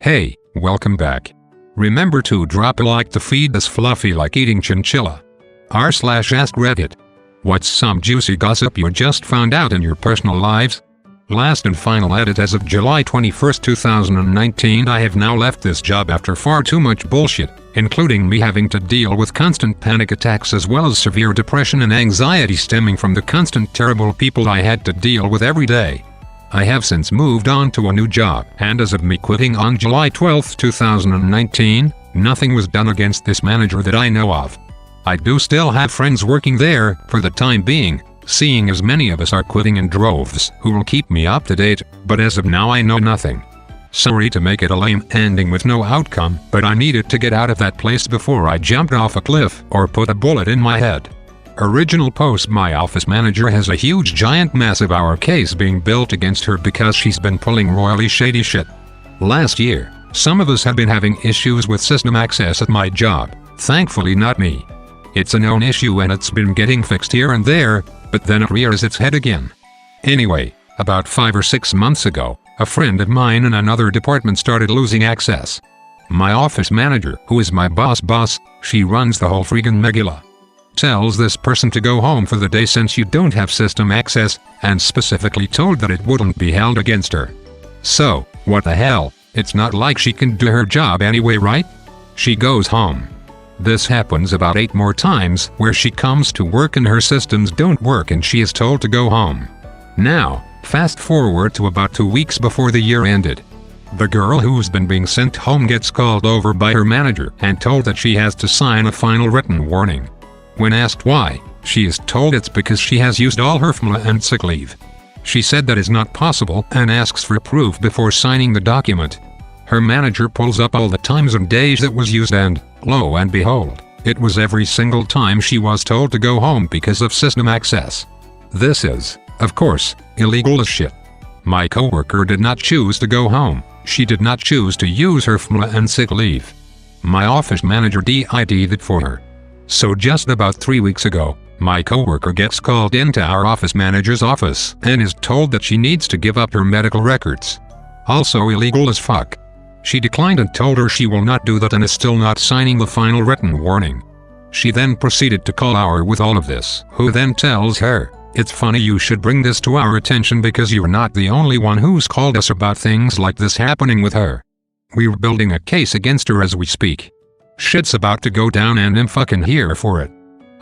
Hey, welcome back. Remember to drop a like to feed this fluffy like eating chinchilla. r/AskReddit. What's some juicy gossip you just found out in your personal lives? Last and final edit as of July 21, 2019. I have now left this job after far too much bullshit, including me having to deal with constant panic attacks as well as severe depression and anxiety stemming from the constant terrible people I had to deal with every day. I have since moved on to a new job, and as of me quitting on July 12, 2019, nothing was done against this manager that I know of. I do still have friends working there, for the time being, seeing as many of us are quitting in droves who will keep me up to date, but as of now I know nothing. Sorry to make it a lame ending with no outcome, but I needed to get out of that place before I jumped off a cliff or put a bullet in my head. Original post: my office manager has a huge giant massive our case being built against her because she's been pulling royally shady shit. Last year, some of us have been having issues with system access at my job, thankfully not me. It's a known issue and it's been getting fixed here and there, but then it rears its head again. Anyway, about 5 or 6 months ago, a friend of mine in another department started losing access. My office manager, who is my boss, she runs the whole friggin' megilla, tells this person to go home for the day since you don't have system access, and specifically told that it wouldn't be held against her. So, what the hell, it's not like she can do her job anyway, right? She goes home. This happens about 8 more times where she comes to work and her systems don't work and she is told to go home. Now, fast forward to about 2 weeks before the year ended. The girl who's been being sent home gets called over by her manager and told that she has to sign a final written warning. When asked why, she is told it's because she has used all her FMLA and sick leave. She said that is not possible and asks for proof before signing the document. Her manager pulls up all the times and days that was used and, lo and behold, it was every single time she was told to go home because of system access. This is, of course, illegal as shit. My coworker did not choose to go home. She did not choose to use her FMLA and sick leave. My office manager did it for her. So just about 3 weeks ago, my coworker gets called into our office manager's office and is told that she needs to give up her medical records. Also illegal as fuck. She declined and told her she will not do that and is still not signing the final written warning. She then proceeded to call our with all of this, who then tells her, "It's funny you should bring this to our attention because you're not the only one who's called us about things like this happening with her. We're building a case against her as we speak. Shit's about to go down and I'm fucking here for it.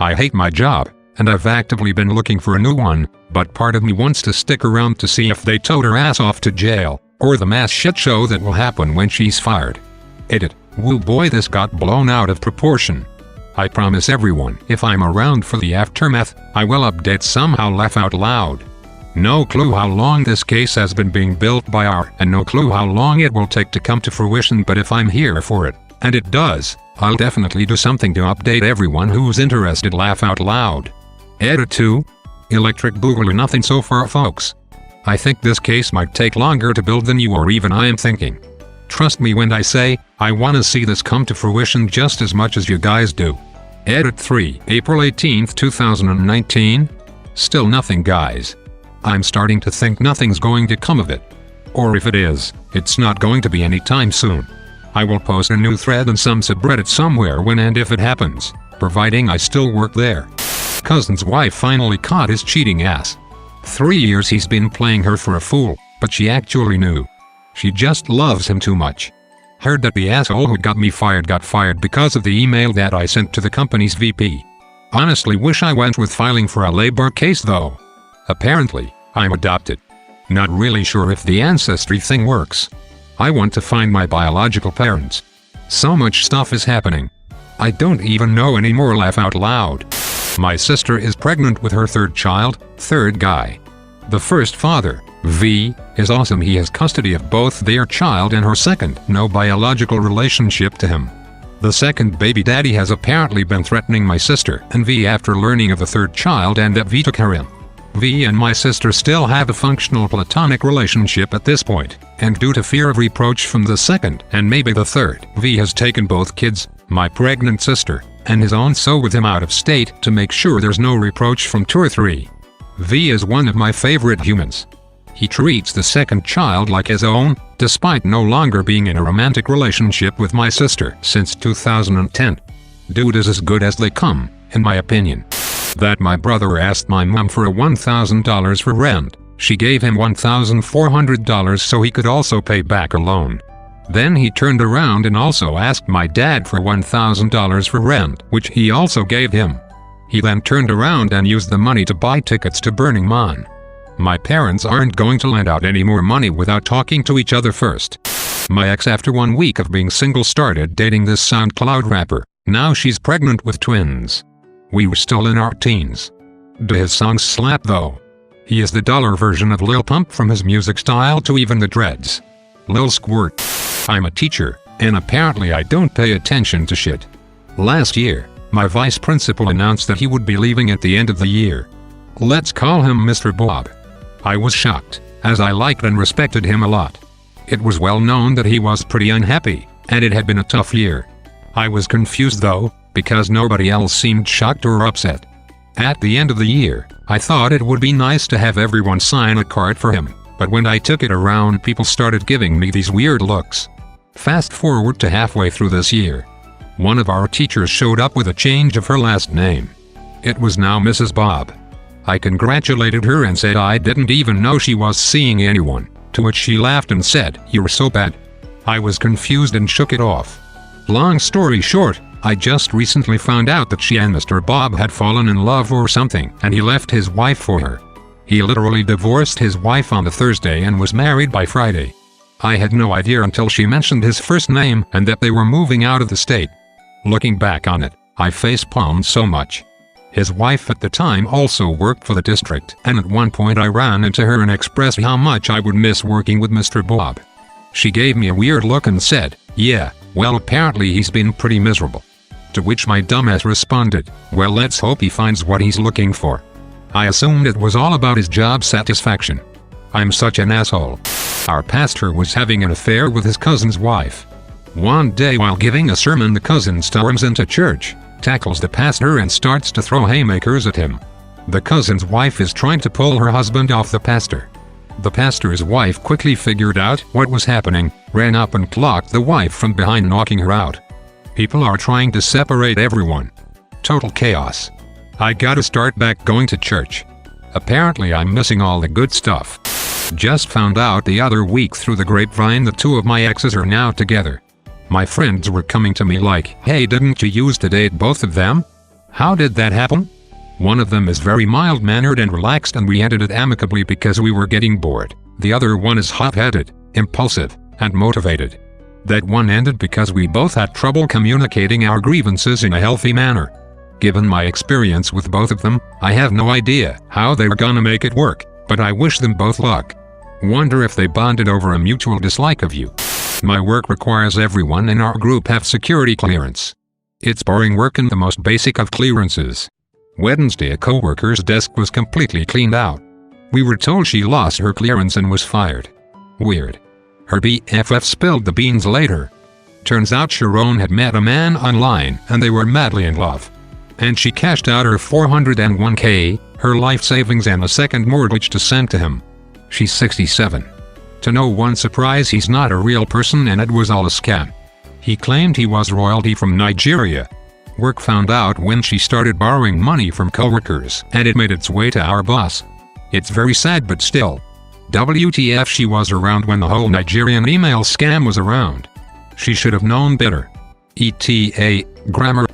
I hate my job, and I've actively been looking for a new one, but part of me wants to stick around to see if they tote her ass off to jail, or the mass shit show that will happen when she's fired." Edit. Woo boy, this got blown out of proportion. I promise everyone, if I'm around for the aftermath, I will update somehow. Laugh out loud. No clue how long this case has been being built by our, and no clue how long it will take to come to fruition, but if I'm here for it, and it does, I'll definitely do something to update everyone who's interested. Laugh out loud. Edit 2. Electric boogaloo. Nothing so far, folks. I think this case might take longer to build than you or even I am thinking. Trust me when I say, I want to see this come to fruition just as much as you guys do. Edit 3. April 18, 2019. Still nothing, guys. I'm starting to think nothing's going to come of it. Or if it is, it's not going to be anytime soon. I will post a new thread in some subreddit somewhere when and if it happens, providing I still work there. Cousin's wife finally caught his cheating ass. 3 years he's been playing her for a fool, but she actually knew. She just loves him too much. Heard that the asshole who got me fired got fired because of the email that I sent to the company's VP. Honestly wish I went with filing for a labor case though. Apparently, I'm adopted. Not really sure if the ancestry thing works. I want to find my biological parents. So much stuff is happening. I don't even know anymore. Laugh out loud. My sister is pregnant with her 3rd child, 3rd guy. The first father, V, is awesome. He has custody of both their child and her second, no biological relationship to him. The second baby daddy has apparently been threatening my sister and V after learning of the 3rd child and that V took her in. V and my sister still have a functional platonic relationship at this point, and due to fear of reproach from the second and maybe the 3rd, V has taken both kids, my pregnant sister, and his own so with him out of state to make sure there's no reproach from 2 or 3. V is one of my favorite humans. He treats the second child like his own, despite no longer being in a romantic relationship with my sister since 2010. Dude is as good as they come, in my opinion. That my brother asked my mom for a $1,000 for rent. She gave him $1,400 so he could also pay back a loan. Then he turned around and also asked my dad for $1,000 for rent, which he also gave him. He then turned around and used the money to buy tickets to Burning Man. My parents aren't going to lend out any more money without talking to each other first. My ex, after 1 week of being single, started dating this SoundCloud rapper. Now she's pregnant with twins. We were still in our teens. Do his songs slap though? He is the dollar version of Lil Pump, from his music style to even the dreads. Lil Squirt. I'm a teacher, and apparently I don't pay attention to shit. Last year, my vice principal announced that he would be leaving at the end of the year. Let's call him Mr. Bob. I was shocked, as I liked and respected him a lot. It was well known that he was pretty unhappy, and it had been a tough year. I was confused though, because nobody else seemed shocked or upset. At the end of the year, I thought it would be nice to have everyone sign a card for him, but when I took it around, people started giving me these weird looks. Fast forward to halfway through this year. One of our teachers showed up with a change of her last name. It was now Mrs. Bob. I congratulated her and said I didn't even know she was seeing anyone, to which she laughed and said, "You're so bad." I was confused and shook it off. Long story short, I just recently found out that she and Mr. Bob had fallen in love or something, and he left his wife for her. He literally divorced his wife on the Thursday and was married by Friday. I had no idea until she mentioned his first name and that they were moving out of the state. Looking back on it, I facepalmed so much. His wife at the time also worked for the district, and at one point I ran into her and expressed how much I would miss working with Mr. Bob. She gave me a weird look and said, "Yeah, well, apparently he's been pretty miserable." To which my dumbass responded, "Well, let's hope he finds what he's looking for." I assumed it was all about his job satisfaction. I'm such an asshole. Our pastor was having an affair with his cousin's wife. One day while giving a sermon, the cousin storms into church, tackles the pastor and starts to throw haymakers at him. The cousin's wife is trying to pull her husband off the pastor. The pastor's wife quickly figured out what was happening, ran up and clocked the wife from behind, knocking her out. People are trying to separate everyone. Total chaos. I gotta start back going to church. Apparently I'm missing all the good stuff. Just found out the other week through the grapevine that 2 of my exes are now together. My friends were coming to me like, "Hey, didn't you used to date both of them? How did that happen?" One of them is very mild-mannered and relaxed, and we ended it amicably because we were getting bored. The other one is hot-headed, impulsive, and motivated. That one ended because we both had trouble communicating our grievances in a healthy manner. Given my experience with both of them, I have no idea how they were gonna make it work, but I wish them both luck. Wonder if they bonded over a mutual dislike of you. My work requires everyone in our group have security clearance. It's boring work and the most basic of clearances. Wednesday, a coworker's desk was completely cleaned out. We were told she lost her clearance and was fired. Weird. Her BFF spilled the beans later. Turns out Sharon had met a man online and they were madly in love. And she cashed out her $401k, her life savings, and a second mortgage to send to him. She's 67. To no one's surprise, he's not a real person and it was all a scam. He claimed he was royalty from Nigeria. Work found out when she started borrowing money from coworkers, and it made its way to our boss. It's very sad, but still. WTF, she was around when the whole Nigerian email scam was around. She should have known better. ETA, grammar.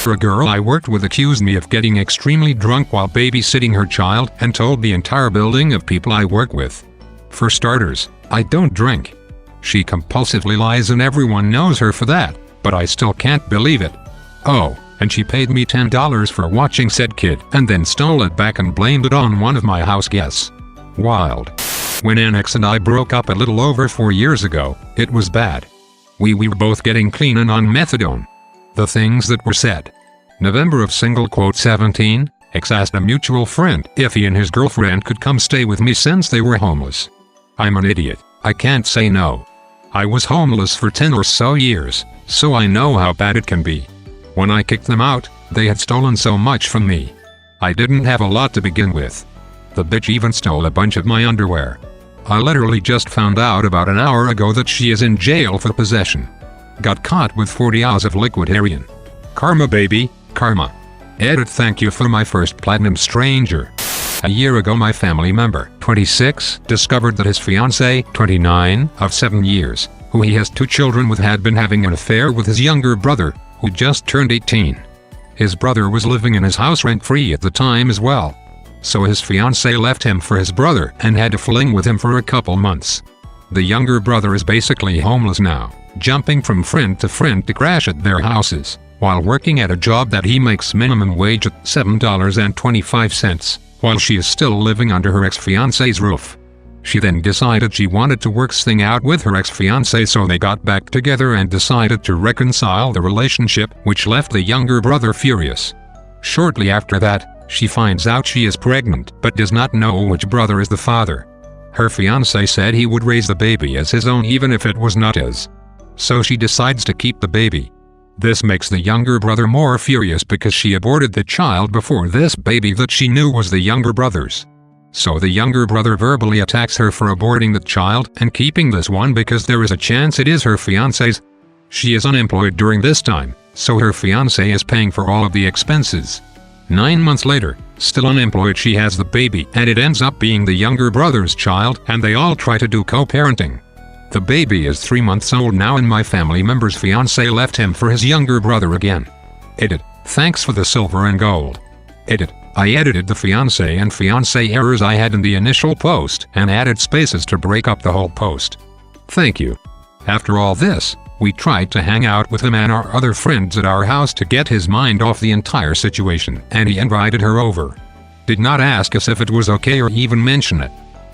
A girl I worked with accused me of getting extremely drunk while babysitting her child and told the entire building of people I work with. For starters, I don't drink. She compulsively lies and everyone knows her for that, but I still can't believe it. Oh, and she paid me $10 for watching said kid and then stole it back and blamed it on one of my house guests. Wild. When Annex and I broke up a little over 4 years ago, it was bad. We were both getting clean and on methadone. The things that were said. November of single quote 17, ex asked a mutual friend if he and his girlfriend could come stay with me since they were homeless. I'm an idiot. I can't say no. I was homeless for 10 or so years, so I know how bad it can be. When I kicked them out, they had stolen so much from me. I didn't have a lot to begin with. The bitch even stole a bunch of my underwear. I literally just found out about an hour ago that she is in jail for possession. Got caught with 40 ounces of liquid heroin. Karma baby, karma. Edit. Thank you for my first platinum stranger. A year ago my family member, 26, discovered that his fiancée, 29, of 7 years, who he has 2 children with, had been having an affair with his younger brother, who just turned 18. His brother was living in his house rent-free at the time as well. So his fiancée left him for his brother and had a fling with him for a couple months. The younger brother is basically homeless now, jumping from friend to friend to crash at their houses, while working at a job that he makes minimum wage at $7.25, while she is still living under her ex-fiancé's roof. She then decided she wanted to work things out with her ex-fiancé, so they got back together and decided to reconcile the relationship, which left the younger brother furious. Shortly after that, she finds out she is pregnant but does not know which brother is the father. Her fiancé said he would raise the baby as his own even if it was not his. So she decides to keep the baby. This makes the younger brother more furious because she aborted the child before this baby that she knew was the younger brother's. So the younger brother verbally attacks her for aborting the child and keeping this one because there is a chance it is her fiancé's. She is unemployed during this time, so her fiancé is paying for all of the expenses. 9 months later, still unemployed, she has the baby and it ends up being the younger brother's child, and they all try to do co-parenting. The baby is 3 months old now and my family member's fiancé left him for his younger brother again. Edit. Thanks for the silver and gold. Edit. I edited the fiancé and fiancé errors I had in the initial post and added spaces to break up the whole post. Thank you. After all this, we tried to hang out with him and our other friends at our house to get his mind off the entire situation, and he invited her over. Did not ask us if it was okay or even mention it.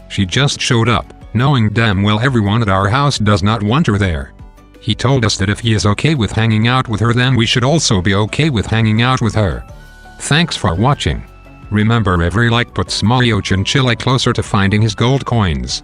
She just showed up, knowing damn well everyone at our house does not want her there. He told us that if he is okay with hanging out with her, then we should also be okay with hanging out with her. Thanks for watching. Remember, every like puts Mario Chinchilla closer to finding his gold coins.